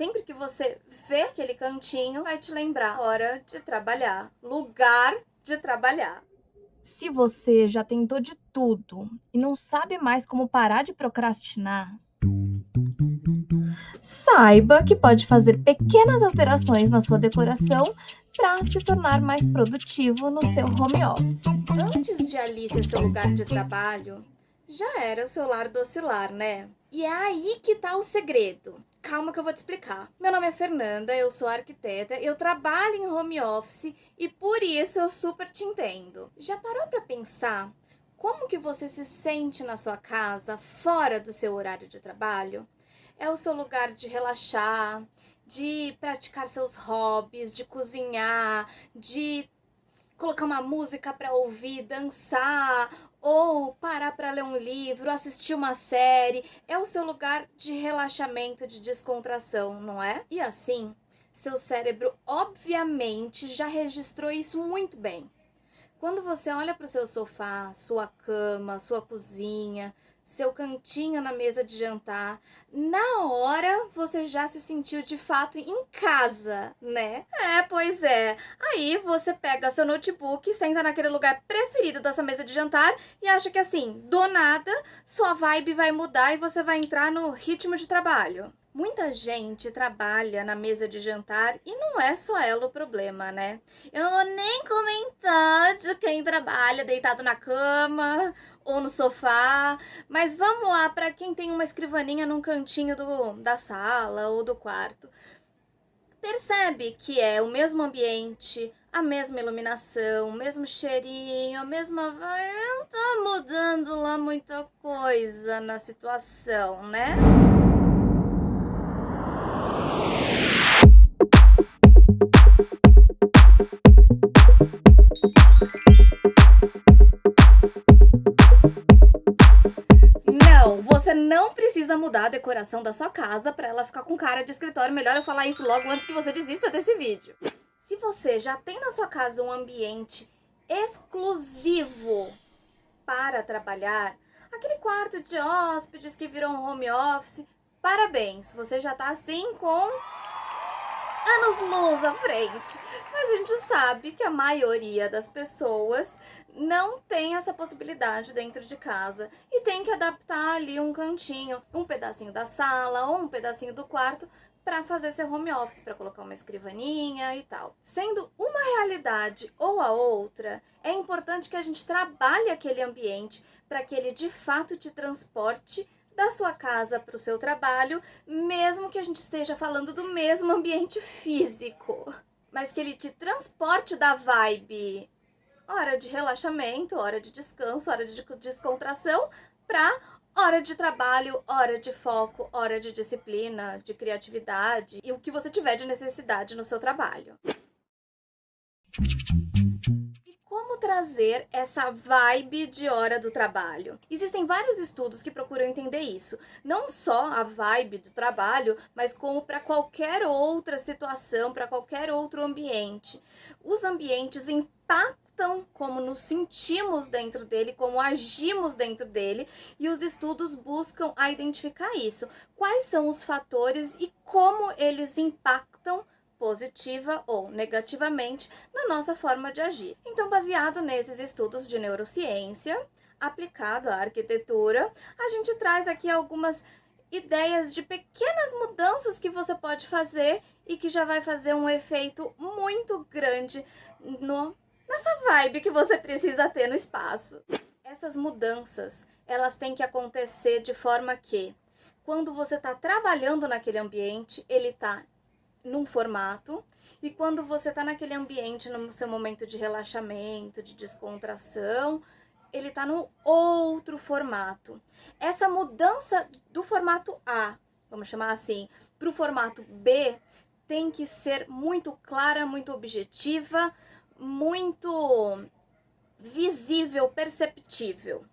Sempre que você vê aquele cantinho, vai te lembrar hora de trabalhar, lugar de trabalhar. Se você já tentou de tudo e não sabe mais como parar de procrastinar, saiba que pode fazer pequenas alterações na sua decoração para se tornar mais produtivo no seu home office. Antes de ali ser seu lugar de trabalho, já era o seu lar docilar, né? E é aí que tá o segredo. Calma que eu vou te explicar. Meu nome é Fernanda, eu sou arquiteta, eu trabalho em home office e por isso eu super te entendo. Já parou pra pensar como que você se sente na sua casa fora do seu horário de trabalho? É o seu lugar de relaxar, de praticar seus hobbies, de cozinhar, de colocar uma música para ouvir, dançar, ou parar para ler um livro, assistir uma série. É o seu lugar de relaxamento, de descontração, não é? E assim, seu cérebro obviamente já registrou isso muito bem. Quando você olha para o seu sofá, sua cama, sua cozinha, seu cantinho na mesa de jantar, na hora você já se sentiu de fato em casa, né? Pois é. Aí você pega seu notebook, senta naquele lugar preferido da sua mesa de jantar e acha que assim, do nada, sua vibe vai mudar e você vai entrar no ritmo de trabalho. Muita gente trabalha na mesa de jantar e não é só ela o problema, né? Eu não vou nem comentar de quem trabalha deitado na cama ou no sofá, mas vamos lá para quem tem uma escrivaninha num cantinho da sala ou do quarto. Percebe que é o mesmo ambiente, a mesma iluminação, o mesmo cheirinho, a mesma. Não tá mudando lá muita coisa na situação, né? Não, você não precisa mudar a decoração da sua casa para ela ficar com cara de escritório. Melhor eu falar isso logo antes que você desista desse vídeo. Se você já tem na sua casa um ambiente exclusivo para trabalhar, aquele quarto de hóspedes que virou um home office, parabéns, você já tá assim com anos-luz à frente. Mas a gente sabe que a maioria das pessoas não tem essa possibilidade dentro de casa e tem que adaptar ali um cantinho, um pedacinho da sala ou um pedacinho do quarto para fazer seu home office, para colocar uma escrivaninha e tal. Sendo uma realidade ou a outra, é importante que a gente trabalhe aquele ambiente para que ele de fato te transporte da sua casa para o seu trabalho, mesmo que a gente esteja falando do mesmo ambiente físico, mas que ele te transporte da vibe hora de relaxamento, hora de descanso, hora de descontração, para hora de trabalho, hora de foco, hora de disciplina, de criatividade e o que você tiver de necessidade no seu trabalho. Como trazer essa vibe de hora do trabalho? Existem vários estudos que procuram entender isso. Não só a vibe do trabalho, mas como para qualquer outra situação, para qualquer outro ambiente. Os ambientes impactam como nos sentimos dentro dele, como agimos dentro dele, e os estudos buscam a identificar isso. Quais são os fatores e como eles impactam positiva ou negativamente na nossa forma de agir. Então, baseado nesses estudos de neurociência aplicado à arquitetura, a gente traz aqui algumas ideias de pequenas mudanças que você pode fazer e que já vai fazer um efeito muito grande nessa vibe que você precisa ter no espaço. Essas mudanças, elas têm que acontecer de forma que, quando você está trabalhando naquele ambiente, ele está num formato, e quando você está naquele ambiente, no seu momento de relaxamento, de descontração, ele está no outro formato. Essa mudança do formato A, vamos chamar assim, para o formato B, tem que ser muito clara, muito objetiva, muito visível, perceptível.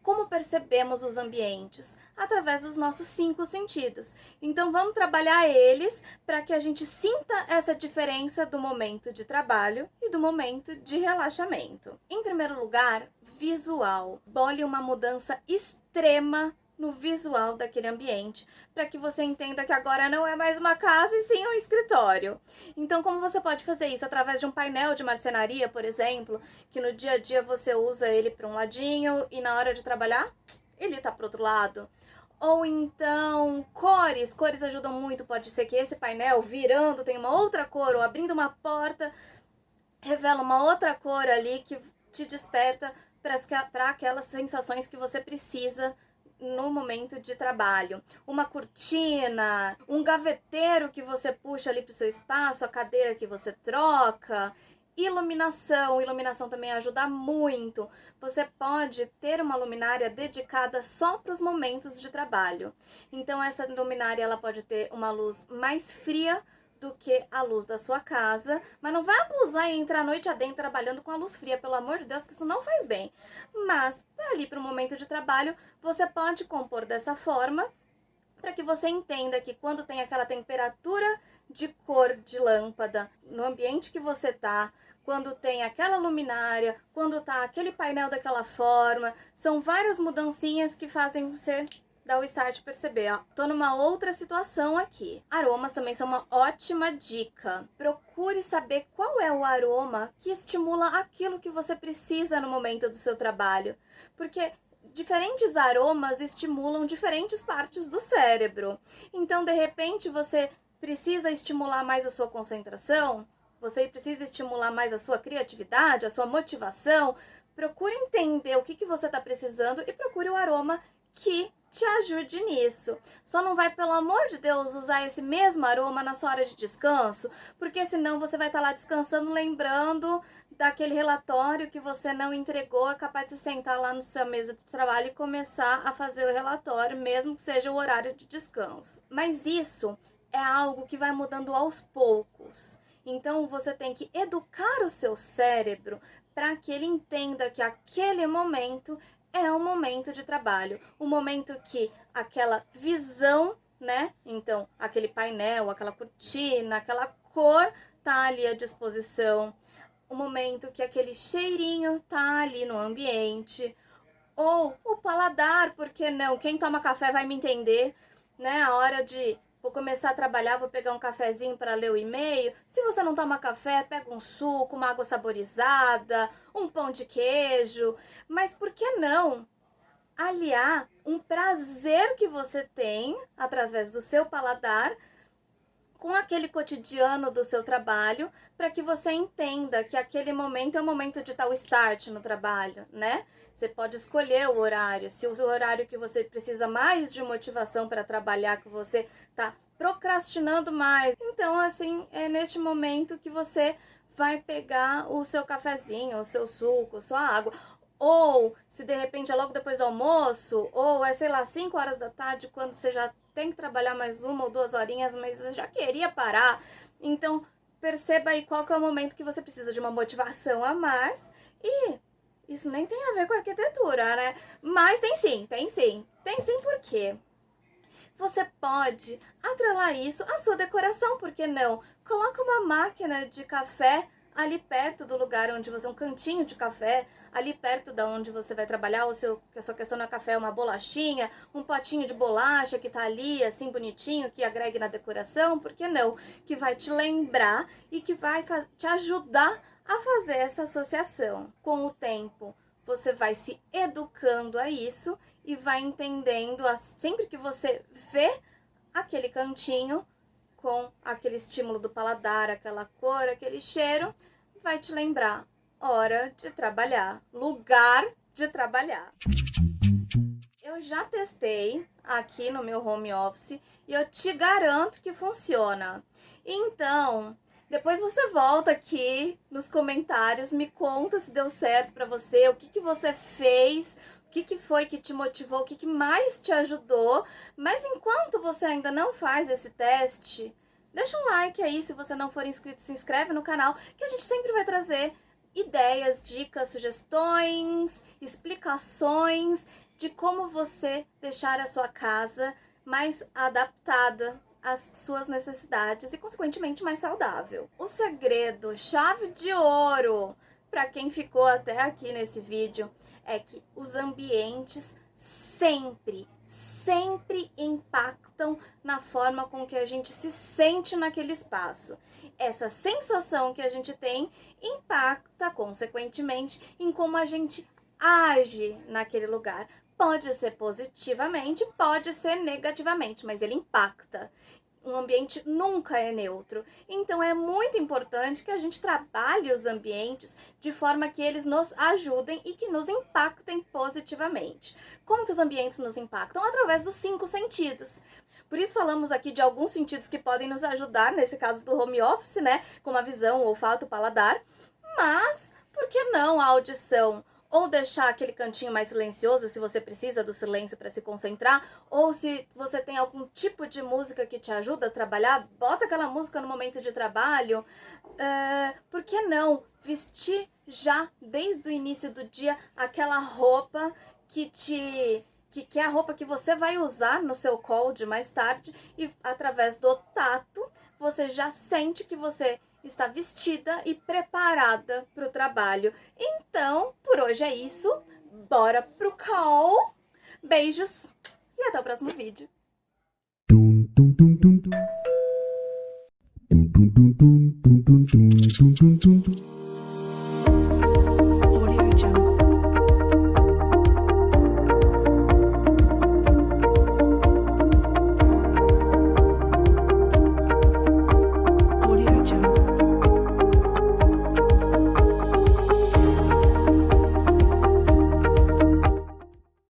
Como percebemos os ambientes? Através dos nossos 5 sentidos. Então vamos trabalhar eles para que a gente sinta essa diferença do momento de trabalho e do momento de relaxamento. Em primeiro lugar, visual. Bole uma mudança extrema no visual daquele ambiente, para que você entenda que agora não é mais uma casa e sim um escritório. Então, como você pode fazer isso? Através de um painel de marcenaria, por exemplo, que no dia a dia você usa ele para um ladinho e na hora de trabalhar, ele tá pro outro lado. Ou então, cores ajudam muito, pode ser que esse painel virando tem uma outra cor, ou abrindo uma porta, revela uma outra cor ali que te desperta para aquelas sensações que você precisa no momento de trabalho. Uma cortina, um gaveteiro que você puxa ali para o seu espaço, a cadeira que você troca. Iluminação também ajuda muito. Você pode ter uma luminária dedicada só para os momentos de trabalho. Então essa luminária ela pode ter uma luz mais fria do que a luz da sua casa, mas não vai abusar e entrar a noite adentro trabalhando com a luz fria, pelo amor de Deus, que isso não faz bem. Mas ali para o momento de trabalho, você pode compor dessa forma para que você entenda que quando tem aquela temperatura de cor de lâmpada no ambiente que você tá, quando tem aquela luminária, quando tá aquele painel daquela forma, são várias mudancinhas que fazem você dar o start e perceber, ó, tô numa outra situação aqui. Aromas também são uma ótima dica. Procure saber qual é o aroma que estimula aquilo que você precisa no momento do seu trabalho, porque diferentes aromas estimulam diferentes partes do cérebro. Então, de repente, você precisa estimular mais a sua concentração, você precisa estimular mais a sua criatividade, a sua motivação. Procure entender o que você está precisando e procure o aroma que te ajude nisso. Só não vai, pelo amor de Deus, usar esse mesmo aroma na sua hora de descanso, porque senão você vai estar lá descansando, lembrando daquele relatório que você não entregou, é capaz de sentar lá na sua mesa de trabalho e começar a fazer o relatório, mesmo que seja o horário de descanso. Mas isso é algo que vai mudando aos poucos. Então você tem que educar o seu cérebro para que ele entenda que aquele momento é um momento de trabalho, um momento que aquela visão, né? Então, aquele painel, aquela cortina, aquela cor tá ali à disposição, o momento que aquele cheirinho tá ali no ambiente, ou o paladar, por que não? Quem toma café vai me entender, né? A hora de vou começar a trabalhar, vou pegar um cafezinho para ler o e-mail. Se você não toma café, pega um suco, uma água saborizada, um pão de queijo. Mas por que não aliar um prazer que você tem através do seu paladar com aquele cotidiano do seu trabalho, para que você entenda que aquele momento é o momento de dar o start no trabalho, né? Você pode escolher o horário, se o horário que você precisa mais de motivação para trabalhar, que você tá procrastinando mais. Então, assim, é neste momento que você vai pegar o seu cafezinho, o seu suco, sua água. Ou, se de repente é logo depois do almoço, ou é, sei lá, 5 horas da tarde, quando você já tem que trabalhar mais 1 ou 2 horinhas, mas você já queria parar. Então, perceba aí qual que é o momento que você precisa de uma motivação a mais. E isso nem tem a ver com arquitetura, né? Mas tem sim, tem sim. Tem sim, por quê? Você pode atrelar isso à sua decoração, por que não? Coloca uma máquina de café ali perto do lugar onde você, um cantinho de café, ali perto da onde você vai trabalhar, que a sua questão não é café, é uma bolachinha, um potinho de bolacha que tá ali, assim, bonitinho, que agregue na decoração, por que não? Que vai te lembrar e que vai te ajudar a fazer essa associação. Com o tempo, você vai se educando a isso e vai entendendo, sempre que você vê aquele cantinho com aquele estímulo do paladar, aquela cor, aquele cheiro, vai te lembrar hora de trabalhar, lugar de trabalhar. Eu já testei aqui no meu home office e eu te garanto que funciona. Então, depois você volta aqui nos comentários, me conta se deu certo para você, o que você fez, o que foi que te motivou, o que mais te ajudou. Mas enquanto você ainda não faz esse teste, deixa um like aí, se você não for inscrito, se inscreve no canal, que a gente sempre vai trazer ideias, dicas, sugestões, explicações de como você deixar a sua casa mais adaptada às suas necessidades e, consequentemente, mais saudável. O segredo, chave de ouro, para quem ficou até aqui nesse vídeo, é que os ambientes sempre sempre impactam na forma com que a gente se sente naquele espaço. Essa sensação que a gente tem impacta, consequentemente, em como a gente age naquele lugar. Pode ser positivamente, pode ser negativamente, mas ele impacta. Um ambiente nunca é neutro. Então é muito importante que a gente trabalhe os ambientes de forma que eles nos ajudem e que nos impactem positivamente. Como que os ambientes nos impactam? Através dos 5 sentidos. Por isso falamos aqui de alguns sentidos que podem nos ajudar, nesse caso do home office, né? Como a visão, o olfato, o paladar. Mas, por que não a audição? Ou deixar aquele cantinho mais silencioso, se você precisa do silêncio para se concentrar, ou se você tem algum tipo de música que te ajuda a trabalhar, bota aquela música no momento de trabalho. Por que não vestir já desde o início do dia aquela roupa que é a roupa que você vai usar no seu call de mais tarde, e através do tato você já sente que você está vestida e preparada para o trabalho. Então, por hoje é isso. Bora pro call. Beijos e até o próximo vídeo.